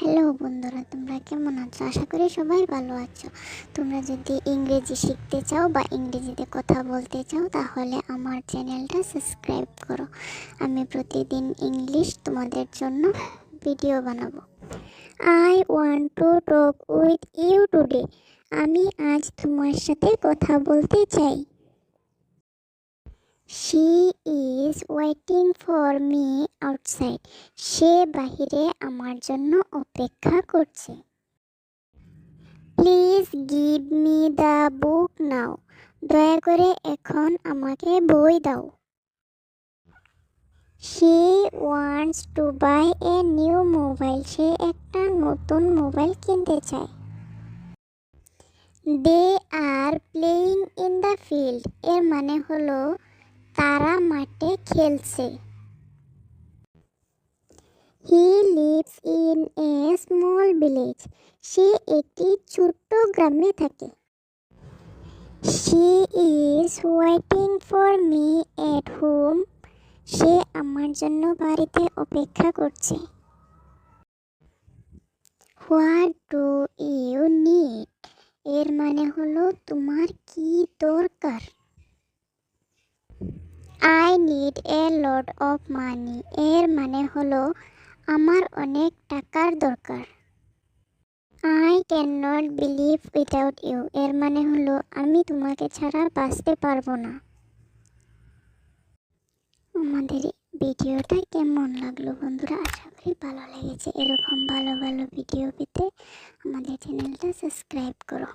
Hello বন্ধুরা, তোমরা কেমন আছো? আশা করি সবাই ভালো আছো। তোমরা যদি ইংরেজি শিখতে চাও বা ইংরেজিতে কথা বলতে চাও তাহলে আমার চ্যানেলটা সাবস্ক্রাইব করো। আমি প্রতিদিন ইংলিশ তোমাদের জন্য ভিডিও বানাবো। I want to talk with you today. আমি আজ তোমার সাথে কথা বলতে চাই। She is waiting for me outside. সে বাহিরে আমার জন্য অপেক্ষা করছে। Please give me the book now. দয়া করে এখন আমাকে বই দাও। She wants to buy a new mobile. সে একটা নতুন মোবাইল কিনতে চায়। They are playing in the field. এর মানে হলো তারা মাঠে খেলছে। He lives in a small village. সে একটি ছোট্ট গ্রামে থাকে। She is waiting for me at home. সে আমার জন্য বাড়িতে অপেক্ষা করছে। What do you need? এর মানে হলো তোমার কি দরকার। I need a lot of money. এর মানে হলো আমার অনেক টাকার দরকার। I cannot believe without you. এর মানে হলো আমি তোমাকে ছাড়া বাঁচতে পারবো না। আমাদের ভিডিওটা কেমন লাগলো বন্ধুরা? আশা করি ভালো লেগেছে। এরকম ভালো ভালো ভিডিও পেতে আমাদের চ্যানেলটা সাবস্ক্রাইব করো।